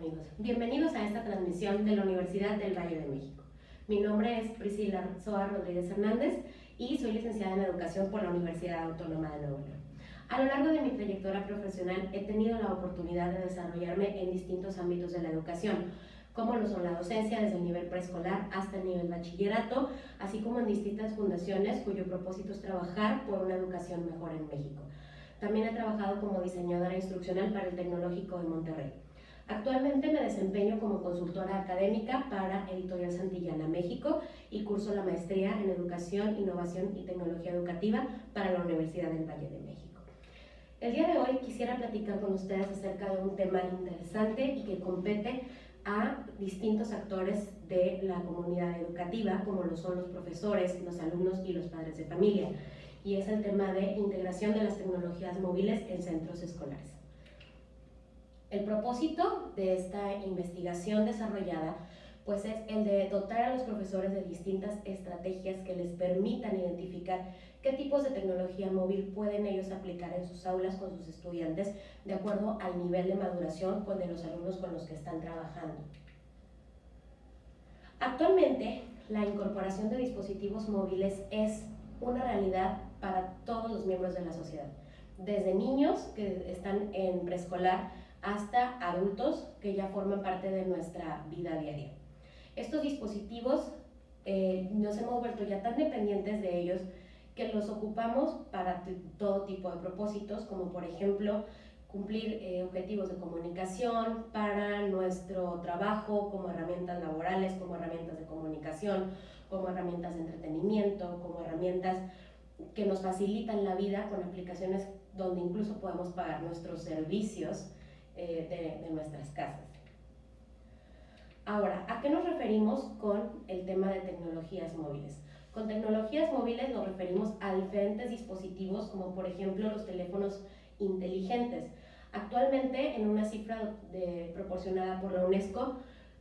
amigos? Bienvenidos a esta transmisión de la Universidad del Valle de México. Mi nombre es Priscila Soa Rodríguez Hernández y soy licenciada en Educación por la Universidad Autónoma de Nuevo León. A lo largo de mi trayectoria profesional he tenido la oportunidad de desarrollarme en distintos ámbitos de la educación, como lo son la docencia desde el nivel preescolar hasta el nivel bachillerato, así como en distintas fundaciones cuyo propósito es trabajar por una educación mejor en México. También he trabajado como diseñadora instruccional para el Tecnológico de Monterrey. Actualmente me desempeño como consultora académica para Editorial Santillana México y curso la maestría en Educación, Innovación y Tecnología Educativa para la Universidad del Valle de México. El día de hoy quisiera platicar con ustedes acerca de un tema interesante y que compete a distintos actores de la comunidad educativa, como lo son los profesores, los alumnos y los padres de familia, y es el tema de integración de las tecnologías móviles en centros escolares. El propósito de esta investigación desarrollada pues es el de dotar a los profesores de distintas estrategias que les permitan identificar qué tipos de tecnología móvil pueden ellos aplicar en sus aulas con sus estudiantes de acuerdo al nivel de maduración de los alumnos con los que están trabajando. Actualmente, la incorporación de dispositivos móviles es una realidad para todos los miembros de la sociedad, desde niños que están en preescolar hasta adultos que ya forman parte de nuestra vida diaria. Estos dispositivos nos hemos vuelto ya tan dependientes de ellos que los ocupamos para todo tipo de propósitos, como por ejemplo cumplir objetivos de comunicación para nuestro trabajo, como herramientas laborales, como herramientas de comunicación, como herramientas de entretenimiento, como herramientas que nos facilitan la vida con aplicaciones donde incluso podemos pagar nuestros servicios de nuestras casas. Ahora, ¿a qué nos referimos con el tema de tecnologías móviles? Con tecnologías móviles nos referimos a diferentes dispositivos, como por ejemplo los teléfonos inteligentes. Actualmente, en una cifra proporcionada por la UNESCO,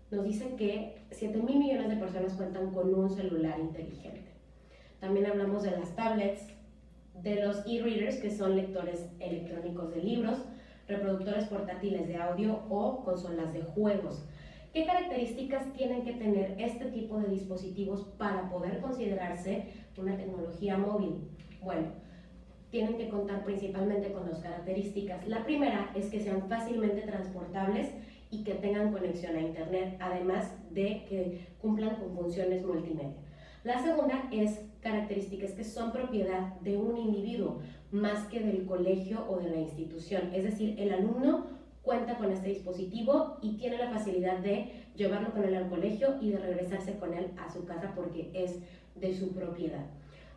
nos dice que 7.000 millones de personas cuentan con un celular inteligente. También hablamos de las tablets, de los e-readers, que son lectores electrónicos de libros, reproductores portátiles de audio o consolas de juegos. ¿Qué características tienen que tener este tipo de dispositivos para poder considerarse una tecnología móvil? Bueno, tienen que contar principalmente con dos características. La primera es que sean fácilmente transportables y que tengan conexión a internet, además de que cumplan con funciones multimedia. La segunda es características que son propiedad de un individuo más que del colegio o de la institución. Es decir, el alumno cuenta con este dispositivo y tiene la facilidad de llevarlo con él al colegio y de regresarse con él a su casa porque es de su propiedad.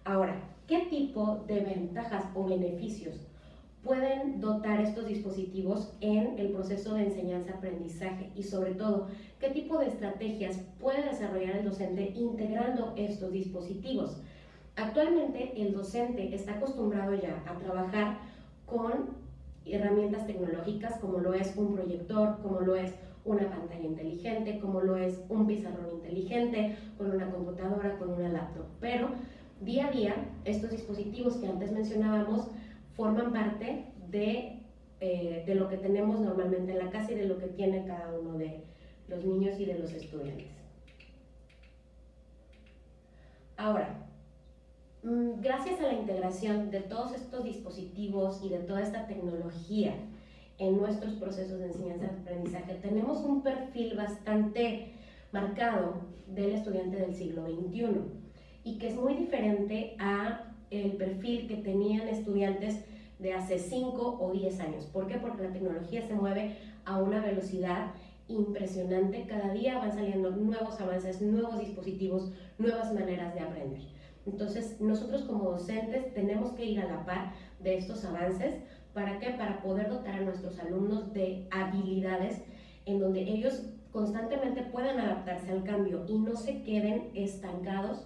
Ahora, ¿qué tipo de ventajas o beneficios pueden dotar estos dispositivos en el proceso de enseñanza-aprendizaje? Y sobre todo, ¿qué tipo de estrategias puede desarrollar el docente integrando estos dispositivos? Actualmente, el docente está acostumbrado ya a trabajar con herramientas tecnológicas como lo es un proyector, como lo es una pantalla inteligente, como lo es un pizarrón inteligente, con una computadora, con una laptop. Pero día a día, estos dispositivos que antes mencionábamos forman parte de lo que tenemos normalmente en la casa y de lo que tiene cada uno de los niños y de los estudiantes. Ahora, gracias a la integración de todos estos dispositivos y de toda esta tecnología en nuestros procesos de enseñanza-aprendizaje, tenemos un perfil bastante marcado del estudiante del siglo XXI y que es muy diferente a el perfil que tenían estudiantes de hace 5 o 10 años. ¿Por qué? Porque la tecnología se mueve a una velocidad impresionante. Cada día van saliendo nuevos avances, nuevos dispositivos, nuevas maneras de aprender. Entonces, nosotros como docentes tenemos que ir a la par de estos avances. ¿Para qué? Para poder dotar a nuestros alumnos de habilidades en donde ellos constantemente puedan adaptarse al cambio y no se queden estancados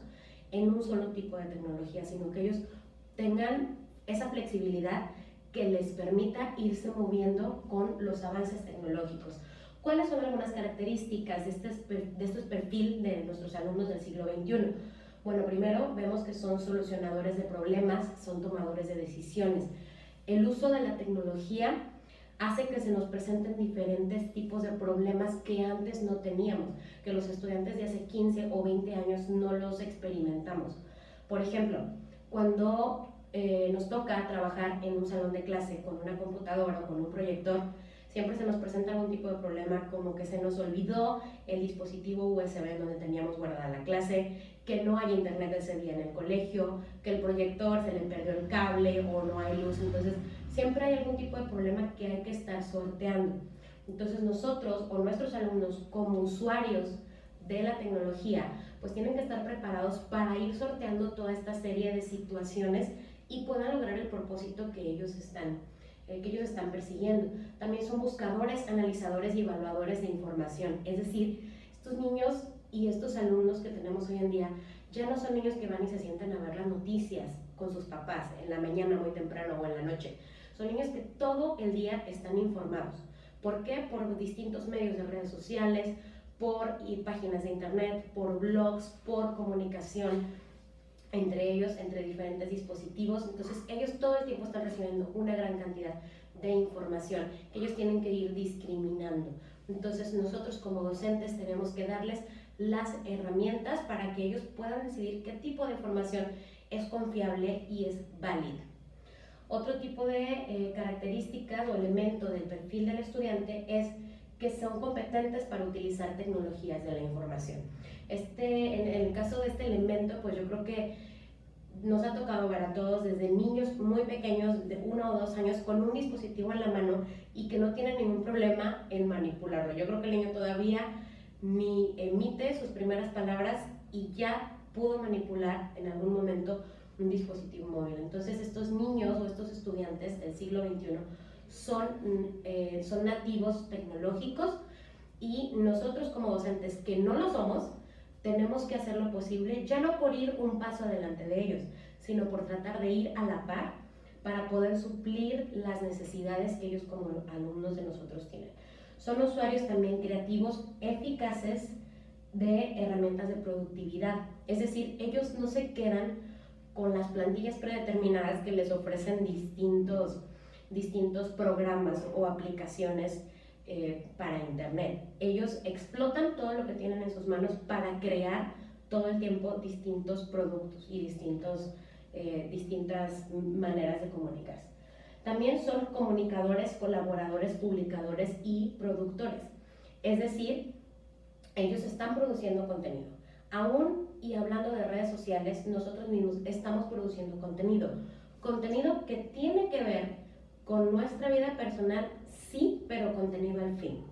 en un solo tipo de tecnología, sino que ellos tengan esa flexibilidad que les permita irse moviendo con los avances tecnológicos. ¿Cuáles son algunas características de este perfil de nuestros alumnos del siglo XXI? Bueno, primero vemos que son solucionadores de problemas, son tomadores de decisiones. El uso de la tecnología hace que se nos presenten diferentes tipos de problemas que antes no teníamos, que los estudiantes de hace 15 o 20 años no los experimentamos. Por ejemplo, cuando nos toca trabajar en un salón de clase con una computadora o con un proyector, siempre se nos presenta algún tipo de problema, como que se nos olvidó el dispositivo USB donde teníamos guardada la clase, que no hay internet ese día en el colegio, que el proyector se le perdió el cable o no hay luz. Entonces siempre hay algún tipo de problema que hay que estar sorteando. Entonces nosotros o nuestros alumnos como usuarios de la tecnología pues tienen que estar preparados para ir sorteando toda esta serie de situaciones y puedan lograr el propósito que ellos están persiguiendo. También son buscadores, analizadores y evaluadores de información. Es decir, estos niños y estos alumnos que tenemos hoy en día ya no son niños que van y se sientan a ver las noticias con sus papás en la mañana muy temprano o en la noche. Son niños que todo el día están informados. ¿Por qué? Por distintos medios de redes sociales, por páginas de internet, por blogs, por comunicación entre ellos, entre diferentes dispositivos. Entonces ellos todo el tiempo están recibiendo una gran cantidad de información que ellos tienen que ir discriminando. Entonces nosotros como docentes tenemos que darles las herramientas para que ellos puedan decidir qué tipo de información es confiable y es válida. Otro tipo de características o elemento del perfil del estudiante es que son competentes para utilizar tecnologías de la información. En el caso de este elemento, pues yo creo que nos ha tocado ver a todos desde niños muy pequeños, de 1 o 2 años, con un dispositivo en la mano y que no tienen ningún problema en manipularlo. Yo creo que el niño todavía ni emite sus primeras palabras y ya pudo manipular en algún momento un dispositivo móvil. Entonces estos niños o estos estudiantes del siglo XXI son nativos tecnológicos y nosotros como docentes que no lo somos, tenemos que hacer lo posible, ya no por ir un paso adelante de ellos, sino por tratar de ir a la par para poder suplir las necesidades que ellos como alumnos de nosotros tienen. Son usuarios también creativos, eficaces de herramientas de productividad, es decir, ellos no se quedan con las plantillas predeterminadas que les ofrecen distintos programas o aplicaciones para internet. Ellos explotan todo lo que tienen en sus manos para crear todo el tiempo distintos productos y distintas maneras de comunicarse. También son comunicadores, colaboradores, publicadores y productores. Es decir, ellos están produciendo contenido. Aún y hablando de redes sociales, nosotros mismos estamos produciendo contenido que tiene que ver con nuestra vida personal, sí, pero contenido al fin.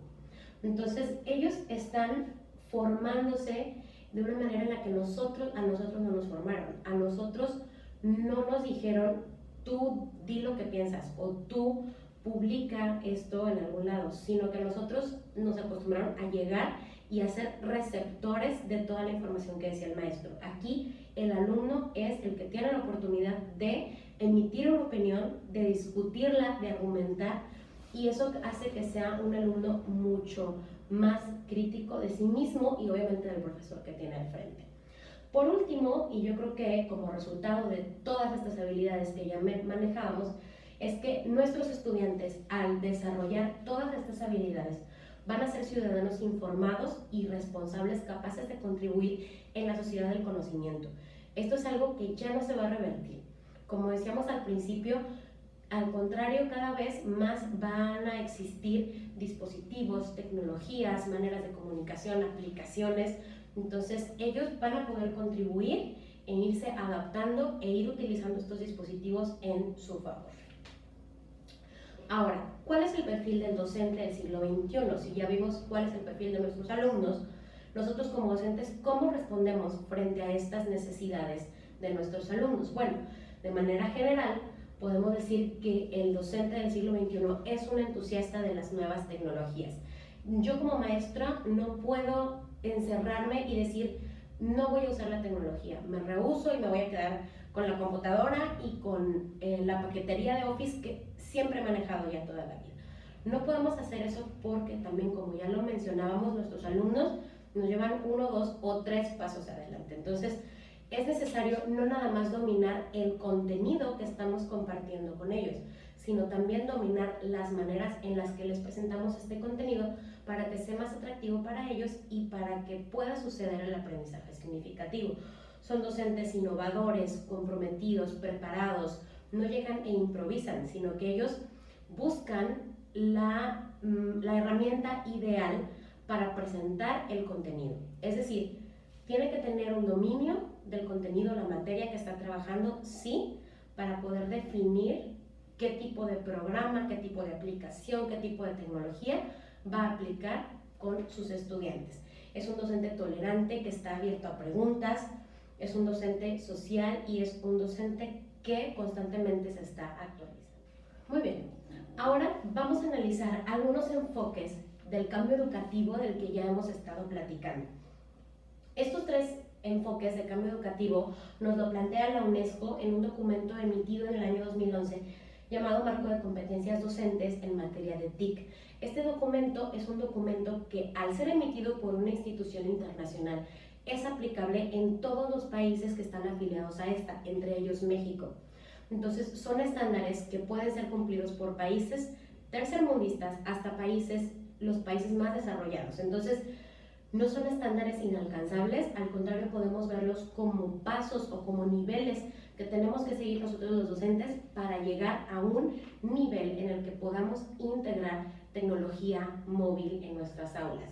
Entonces ellos están formándose de una manera en la que a nosotros no nos formaron, a nosotros no nos dijeron tú di lo que piensas o tú publica esto en algún lado, sino que nosotros nos acostumbraron a llegar y a ser receptores de toda la información que decía el maestro. Aquí el alumno es el que tiene la oportunidad de emitir una opinión, de discutirla, de argumentar, y eso hace que sea un alumno mucho más crítico de sí mismo y obviamente del profesor que tiene al frente. Por último, y yo creo que como resultado de todas estas habilidades que ya manejábamos, es que nuestros estudiantes, al desarrollar todas estas habilidades, van a ser ciudadanos informados y responsables, capaces de contribuir en la sociedad del conocimiento. Esto es algo que ya no se va a revertir. Como decíamos al principio, al contrario, cada vez más van a existir dispositivos, tecnologías, maneras de comunicación, aplicaciones. Entonces, ellos van a poder contribuir en irse adaptando e ir utilizando estos dispositivos en su favor. Ahora, ¿cuál es el perfil del docente del siglo XXI? Si ya vimos cuál es el perfil de nuestros alumnos, nosotros como docentes, ¿cómo respondemos frente a estas necesidades de nuestros alumnos? Bueno, de manera general, podemos decir que el docente del siglo XXI es un entusiasta de las nuevas tecnologías. Yo como maestra no puedo encerrarme y decir, no voy a usar la tecnología, me rehúso y me voy a quedar con la computadora y con la paquetería de Office que siempre he manejado ya toda la vida. No podemos hacer eso porque también, como ya lo mencionábamos, nuestros alumnos nos llevan 1, 2 o 3 pasos adelante. Entonces, es necesario no nada más dominar el contenido que estamos compartiendo con ellos, sino también dominar las maneras en las que les presentamos este contenido para que sea más atractivo para ellos y para que pueda suceder el aprendizaje significativo. Son docentes innovadores, comprometidos, preparados, no llegan e improvisan, sino que ellos buscan la herramienta ideal para presentar el contenido. Es decir, tiene que tener un dominio del contenido, la materia que está trabajando, sí, para poder definir qué tipo de programa, qué tipo de aplicación, qué tipo de tecnología va a aplicar con sus estudiantes. Es un docente tolerante que está abierto a preguntas, es un docente social y es un docente que constantemente se está actualizando. Muy bien, ahora vamos a analizar algunos enfoques del cambio educativo del que ya hemos estado platicando. Estos tres enfoques de cambio educativo nos lo plantea la UNESCO en un documento emitido en el año 2011 llamado Marco de Competencias Docentes en materia de TIC. Este documento es un documento que, al ser emitido por una institución internacional, es aplicable en todos los países que están afiliados a esta, entre ellos México. Entonces, son estándares que pueden ser cumplidos por países tercermundistas hasta los países más desarrollados. Entonces, no son estándares inalcanzables, al contrario, podemos verlos como pasos o como niveles que tenemos que seguir nosotros los docentes para llegar a un nivel en el que podamos integrar tecnología móvil en nuestras aulas.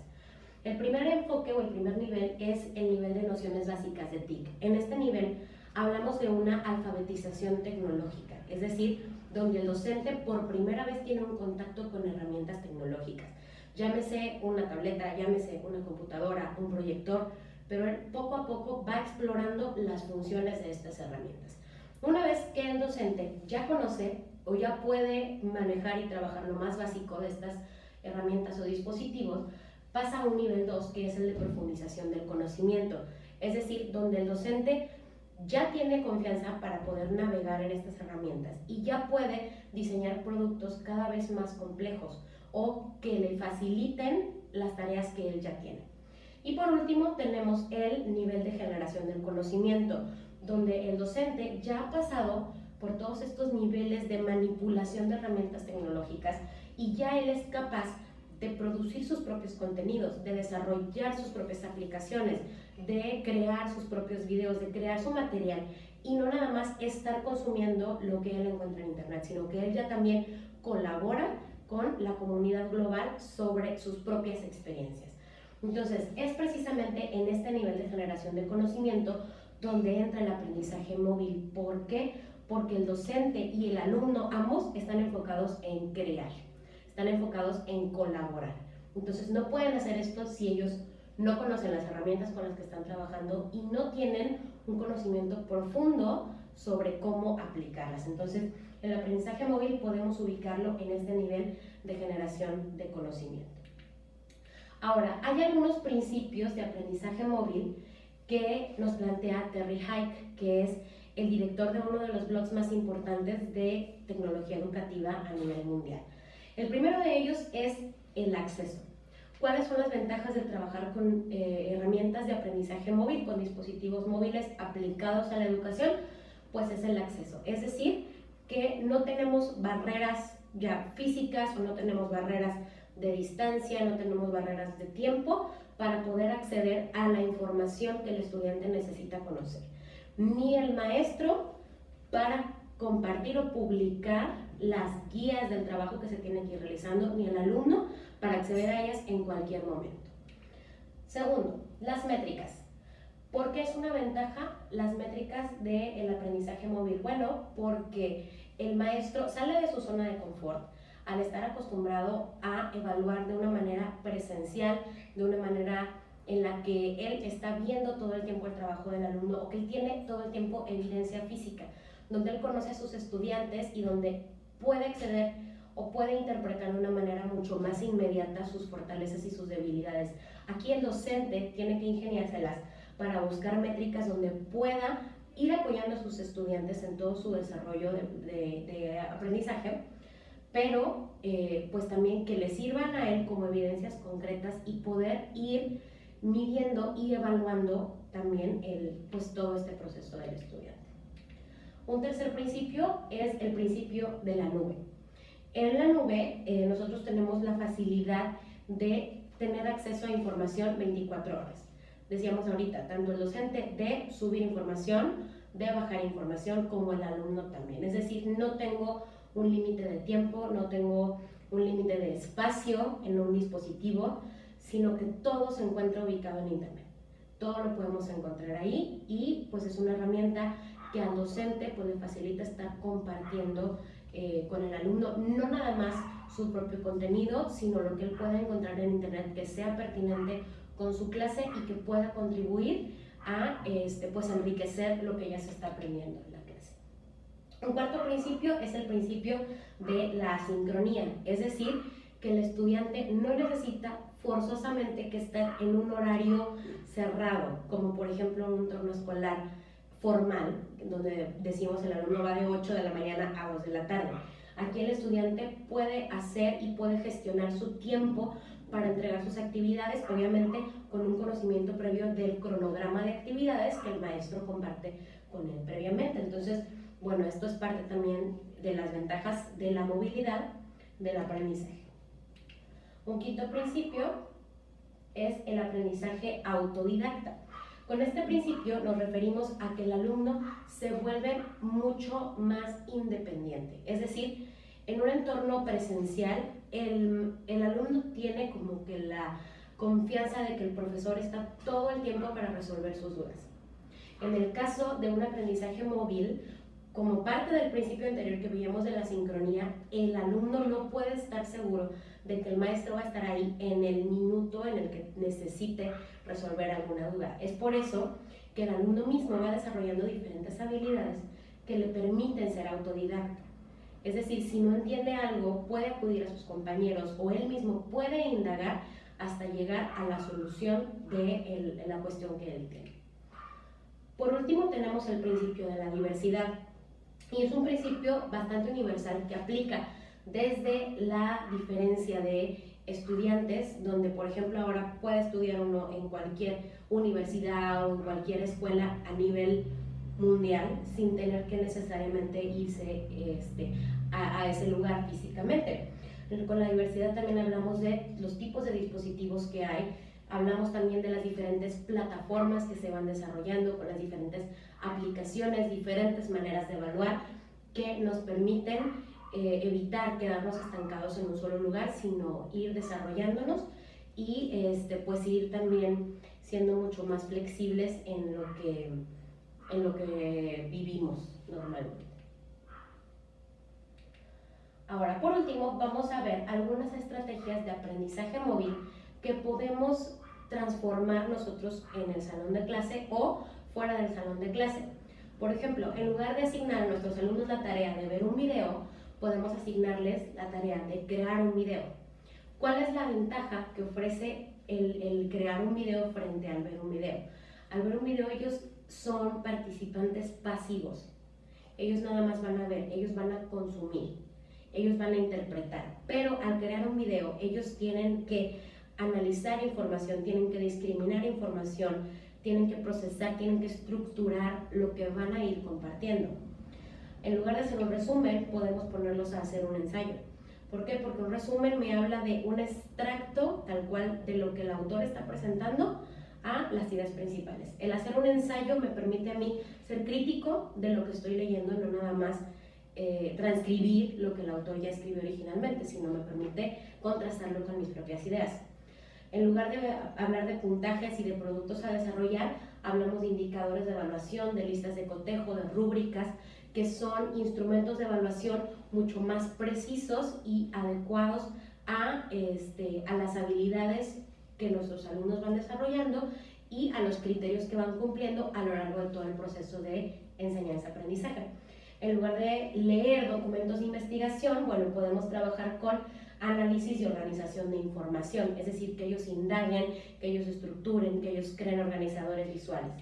El primer enfoque o el primer nivel es el nivel de nociones básicas de TIC. En este nivel hablamos de una alfabetización tecnológica, es decir, donde el docente por primera vez tiene un contacto con herramientas tecnológicas. Llámese una tableta, llámese una computadora, un proyector, pero él poco a poco va explorando las funciones de estas herramientas. Una vez que el docente ya conoce o ya puede manejar y trabajar lo más básico de estas herramientas o dispositivos, pasa a un nivel 2, que es el de profundización del conocimiento, es decir, donde el docente ya tiene confianza para poder navegar en estas herramientas y ya puede diseñar productos cada vez más complejos o que le faciliten las tareas que él ya tiene. Y por último tenemos el nivel de generación del conocimiento, donde el docente ya ha pasado por todos estos niveles de manipulación de herramientas tecnológicas y ya él es capaz de producir sus propios contenidos, de desarrollar sus propias aplicaciones, de crear sus propios videos, de crear su material y no nada más estar consumiendo lo que él encuentra en internet, sino que él ya también colabora con la comunidad global sobre sus propias experiencias. Entonces, es precisamente en este nivel de generación de conocimiento donde entra el aprendizaje móvil. ¿Por qué? Porque el docente y el alumno, ambos, están enfocados en crear, están enfocados en colaborar. Entonces, no pueden hacer esto si ellos no conocen las herramientas con las que están trabajando y no tienen un conocimiento profundo sobre cómo aplicarlas. Entonces, el aprendizaje móvil podemos ubicarlo en este nivel de generación de conocimiento. Ahora, hay algunos principios de aprendizaje móvil que nos plantea Terry Hike, que es el director de uno de los blogs más importantes de tecnología educativa a nivel mundial. El primero de ellos es el acceso. ¿Cuáles son las ventajas de trabajar con herramientas de aprendizaje móvil, con dispositivos móviles aplicados a la educación? Pues es el acceso, es decir, que no tenemos barreras ya físicas o no tenemos barreras de distancia, no tenemos barreras de tiempo para poder acceder a la información que el estudiante necesita conocer. Ni el maestro para compartir o publicar las guías del trabajo que se tiene que ir realizando, ni el alumno para acceder a ellas en cualquier momento. Segundo, las métricas. ¿Por qué es una ventaja las métricas del aprendizaje móvil? Bueno, porque el maestro sale de su zona de confort al estar acostumbrado a evaluar de una manera presencial, de una manera en la que él está viendo todo el tiempo el trabajo del alumno o que él tiene todo el tiempo evidencia física, donde él conoce a sus estudiantes y donde puede acceder o puede interpretar de una manera mucho más inmediata sus fortalezas y sus debilidades. Aquí el docente tiene que ingeniárselas para buscar métricas donde pueda ir apoyando a sus estudiantes en todo su desarrollo de aprendizaje, pero pues también que le sirvan a él como evidencias concretas y poder ir midiendo y evaluando también pues todo este proceso del estudiante. Un tercer principio es el principio de la nube. En la nube nosotros tenemos la facilidad de tener acceso a información 24 horas. Decíamos ahorita, tanto el docente de subir información, de bajar información, como el alumno también. Es decir, no tengo un límite de tiempo, no tengo un límite de espacio en un dispositivo, sino que todo se encuentra ubicado en internet. Todo lo podemos encontrar ahí y pues es una herramienta que al docente pues le facilita estar compartiendo con el alumno no nada más su propio contenido, sino lo que él pueda encontrar en internet que sea pertinente con su clase y que pueda contribuir a pues enriquecer lo que ya se está aprendiendo en la clase. Un cuarto principio es el principio de la asincronía, es decir, que el estudiante no necesita forzosamente que estar en un horario cerrado, como por ejemplo en un entorno escolar formal, donde decimos el alumno va de 8 de la mañana a 2 de la tarde. Aquí el estudiante puede hacer y puede gestionar su tiempo para entregar sus actividades, obviamente con un conocimiento previo del cronograma de actividades que el maestro comparte con él previamente. Entonces, bueno, esto es parte también de las ventajas de la movilidad del aprendizaje. Un quinto principio es el aprendizaje autodidacta. Con este principio nos referimos a que el alumno se vuelve mucho más independiente. Es decir, en un entorno presencial, el alumno tiene como que la confianza de que el profesor está todo el tiempo para resolver sus dudas. En el caso de un aprendizaje móvil, como parte del principio anterior que vimos de la sincronía, el alumno no puede estar seguro de que el maestro va a estar ahí en el minuto en el que necesite resolver alguna duda. Es por eso que el alumno mismo va desarrollando diferentes habilidades que le permiten ser autodidacta. Es decir, si no entiende algo, puede acudir a sus compañeros o él mismo puede indagar hasta llegar a la solución de la cuestión que él tiene. Por último, tenemos el principio de la diversidad. Y es un principio bastante universal que aplica desde la diferencia de estudiantes, donde por ejemplo ahora puede estudiar uno en cualquier universidad o en cualquier escuela a nivel mundial sin tener que necesariamente irse a ese lugar físicamente. Con la diversidad también hablamos de los tipos de dispositivos que hay, hablamos también de las diferentes plataformas que se van desarrollando, con las diferentes aplicaciones, diferentes maneras de evaluar que nos permiten evitar quedarnos estancados en un solo lugar, sino ir desarrollándonos y pues ir también siendo mucho más flexibles en lo que vivimos normalmente. Ahora, por último, vamos a ver algunas estrategias de aprendizaje móvil que podemos transformar nosotros en el salón de clase o fuera del salón de clase. Por ejemplo, en lugar de asignar a nuestros alumnos la tarea de ver un video, podemos asignarles la tarea de crear un video. ¿Cuál es la ventaja que ofrece el crear un video frente al ver un video? Al ver un video ellos son participantes pasivos. Ellos nada más van a ver, ellos van a consumir, ellos van a interpretar. Pero al crear un video ellos tienen que analizar información, tienen que discriminar información, tienen que procesar, tienen que estructurar lo que van a ir compartiendo. En lugar de hacer un resumen, podemos ponerlos a hacer un ensayo. ¿Por qué? Porque un resumen me habla de un extracto tal cual de lo que el autor está presentando a las ideas principales. El hacer un ensayo me permite a mí ser crítico de lo que estoy leyendo, no nada más transcribir lo que el autor ya escribió originalmente, sino me permite contrastarlo con mis propias ideas. En lugar de hablar de puntajes y de productos a desarrollar, hablamos de indicadores de evaluación, de listas de cotejo, de rúbricas, que son instrumentos de evaluación mucho más precisos y adecuados a las habilidades que nuestros alumnos van desarrollando y a los criterios que van cumpliendo a lo largo de todo el proceso de enseñanza-aprendizaje. En lugar de leer documentos de investigación, bueno, podemos trabajar con análisis y organización de información, es decir, que ellos indaguen, que ellos estructuren, que ellos creen organizadores visuales.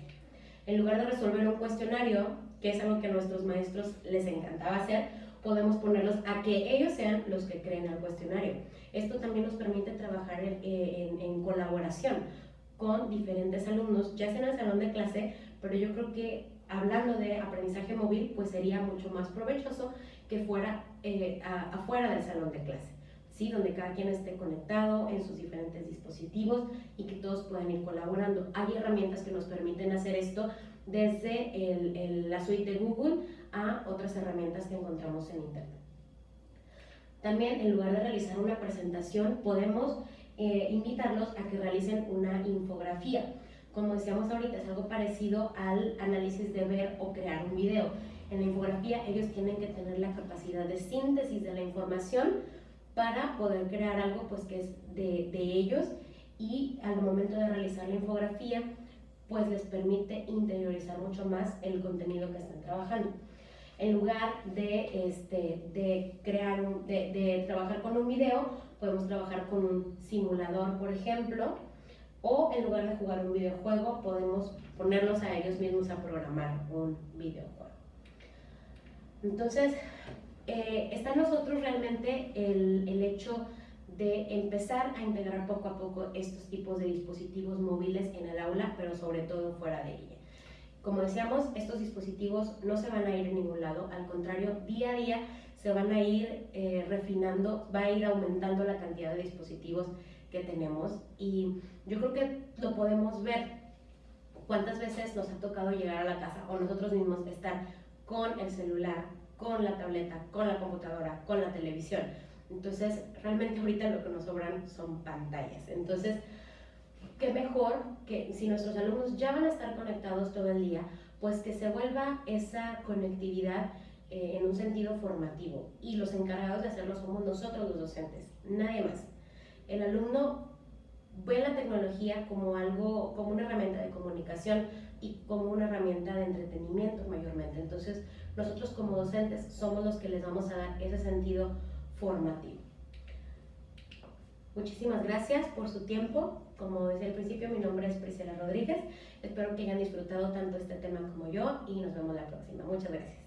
En lugar de resolver un cuestionario, que es algo que a nuestros maestros les encantaba hacer, podemos ponerlos a que ellos sean los que creen el cuestionario. Esto también nos permite trabajar en colaboración con diferentes alumnos, ya sea en el salón de clase, pero yo creo que hablando de aprendizaje móvil, pues sería mucho más provechoso que fuera afuera del salón de clase, ¿sí? Donde cada quien esté conectado en sus diferentes dispositivos y que todos puedan ir colaborando. Hay herramientas que nos permiten hacer esto, desde la suite de Google a otras herramientas que encontramos en Internet. También, en lugar de realizar una presentación, podemos invitarlos a que realicen una infografía. Como decíamos ahorita, es algo parecido al análisis de ver o crear un video. En la infografía ellos tienen que tener la capacidad de síntesis de la información para poder crear algo pues, que es de ellos, y al momento de realizar la infografía pues les permite interiorizar mucho más el contenido que están trabajando. En lugar de trabajar con un video, podemos trabajar con un simulador, por ejemplo, o en lugar de jugar un videojuego, podemos ponerlos a ellos mismos a programar un videojuego. Entonces, está en nosotros realmente el hecho de empezar a integrar poco a poco estos tipos de dispositivos móviles en el aula, pero sobre todo fuera de ella. Como decíamos, estos dispositivos no se van a ir a ningún lado, al contrario, día a día se van a ir refinando, va a ir aumentando la cantidad de dispositivos que tenemos, y yo creo que lo podemos ver. ¿Cuántas veces nos ha tocado llegar a la casa o nosotros mismos estar con el celular, con la tableta, con la computadora, con la televisión? Entonces, realmente ahorita lo que nos sobran son pantallas. Entonces, qué mejor que si nuestros alumnos ya van a estar conectados todo el día, pues que se vuelva esa conectividad en un sentido formativo, y los encargados de hacerlo somos nosotros los docentes, nadie más. El alumno ve la tecnología como algo, como una herramienta de comunicación y como una herramienta de entretenimiento mayormente. Entonces, nosotros como docentes somos los que les vamos a dar ese sentido formativo. Muchísimas gracias por su tiempo. Como decía al principio, mi nombre es Priscila Rodríguez. Espero que hayan disfrutado tanto este tema como yo, y nos vemos la próxima. Muchas gracias.